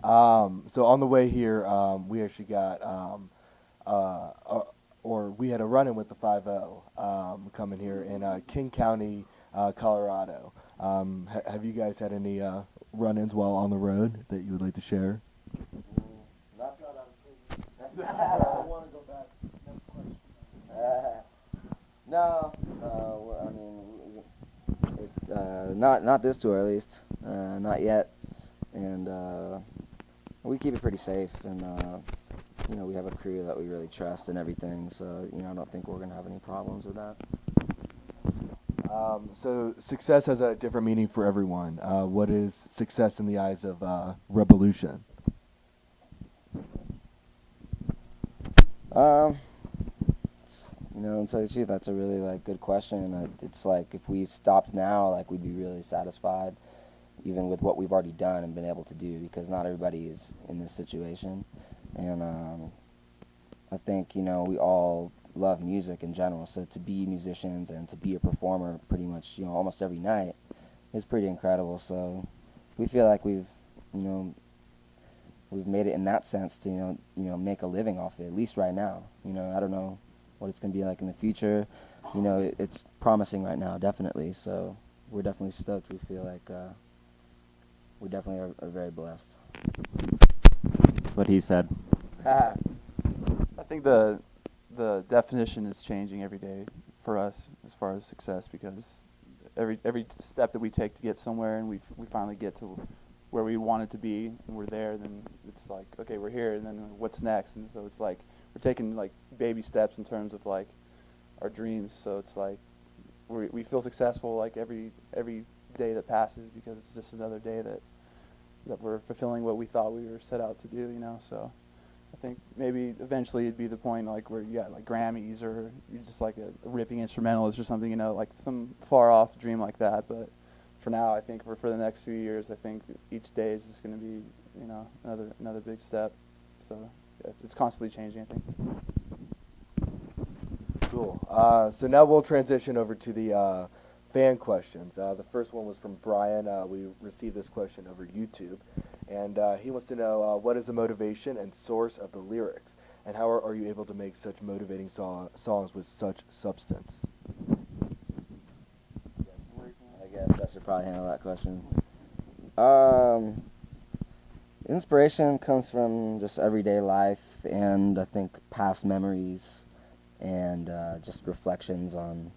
So on the way here, we actually got, or we had a run-in with the 5-0 coming here in King County, Colorado. Have you guys had any run-ins while on the road that you would like to share? Not that I want to go back. Next question. No, not this tour at least, not yet, and we keep it pretty safe, and we have a crew that we really trust and everything, so I don't think we're gonna have any problems with that. So success has a different meaning for everyone. What is success in the eyes of Rebelution? Um, to tell you the truth, that's a really good question. It's like if we stopped now, we'd be really satisfied, even with what we've already done and been able to do, because not everybody is in this situation, and I think we all love music in general. So to be musicians and to be a performer, pretty much almost every night, is pretty incredible. So we feel like you know we've made it in that sense to make a living off it, at least right now. I don't know what it's going to be like in the future. It's promising right now, definitely. So we're definitely stoked. We feel like we definitely are very blessed. What he said. Ah, I think the definition is changing every day for us as far as success, because every step that we take to get somewhere and we finally get to where we want it to be and we're there, then it's like, okay, we're here, and then what's next? And so it's like we're taking baby steps in terms of our dreams. So it's like we feel successful every day that passes, because it's just another day that we're fulfilling what we thought we were set out to do. So I think maybe eventually it'd be the point where you got Grammys, or you're just a ripping instrumentalist or something, some far off dream like that. But for now, I think for the next few years, I think each day is just going to be another big step. So yeah, it's constantly changing, I think. Cool. So now we'll transition over to the fan questions. The first one was from Brian. We received this question over YouTube, and he wants to know what is the motivation and source of the lyrics, and how are you able to make such motivating songs with such substance? I guess I should probably handle that question. Um, Inspiration comes from just everyday life, and I think past memories, and just reflections on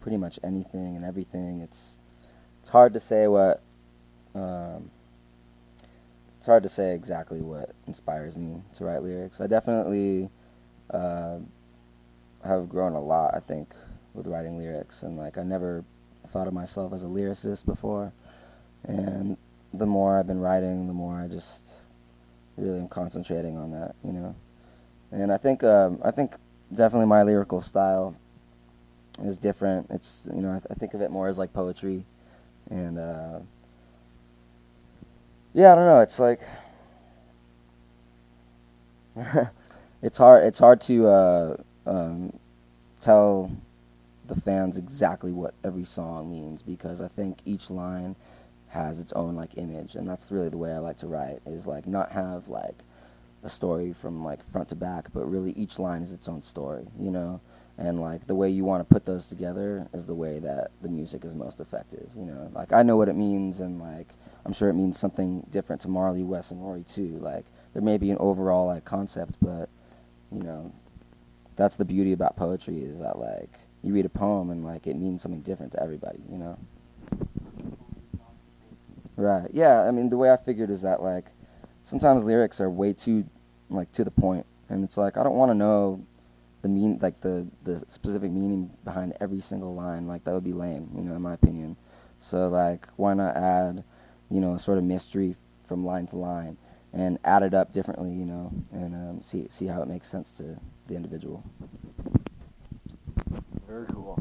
pretty much anything and everything. It's hard to say what it's hard to say exactly what inspires me to write lyrics. I definitely uh, have grown a lot, I think, with writing lyrics, and I never thought of myself as a lyricist before. And the more I've been writing, the more I just really am concentrating on that. And I think definitely my lyrical style is different. It's I think of it more as poetry, and yeah, I don't know. It's it's hard to tell the fans exactly what every song means, because I think each line has its own image, and that's really the way I like to write, is not have a story from front to back, but really each line is its own story. And the way you want to put those together is the way that the music is most effective. I know what it means, and I'm sure it means something different to Marley, Wes, and Rory too. There may be an overall concept, but you know that's the beauty about poetry, is that you read a poem and it means something different to everybody. Right. Yeah, I mean, the way I figured is that sometimes lyrics are way too to the point, and it's I don't want to know the specific meaning behind every single line. That would be lame, in my opinion. So why not add a sort of mystery from line to line, and add it up differently, and see how it makes sense to the individual. Very cool.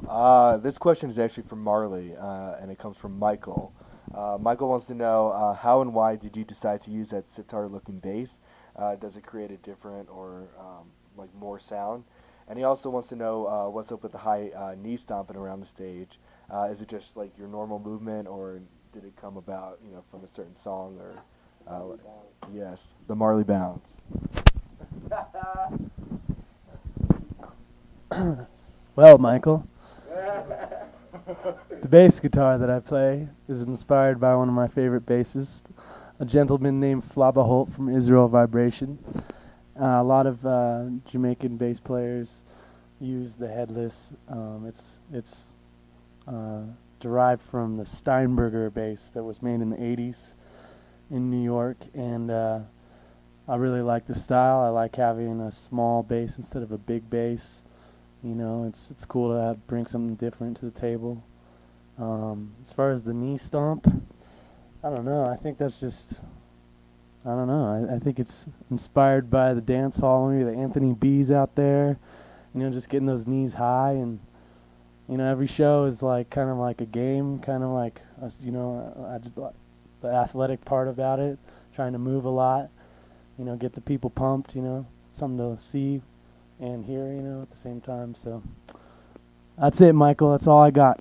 This question is actually from Marley, and it comes from Michael. Michael wants to know how and why did you decide to use that sitar-looking bass? Does it create a different or more sound? And he also wants to know what's up with the high knee stomping around the stage. Is it just your normal movement, or did it come about from a certain song or? Yes, the Marley Bounce. Well, Michael, the bass guitar that I play is inspired by one of my favorite bassists, a gentleman named Flaba Holt from Israel Vibration. A lot of Jamaican bass players use the headless. It's derived from the Steinberger bass that was made in the 80s in New York, and I really like the style. I like having a small bass instead of a big bass. You know, it's cool to bring something different to the table. As far as the knee stomp, I don't know. I think that's just, I don't know. I think it's inspired by the dance hall, maybe the Anthony B's out there. You know, just getting those knees high, and you know, every show is like kind of like a game, kind of like you know, I just like the athletic part about it, trying to move a lot. You know, get the people pumped. You know, something to see and hear, you know, at the same time. So that's it, Michael. That's all I got.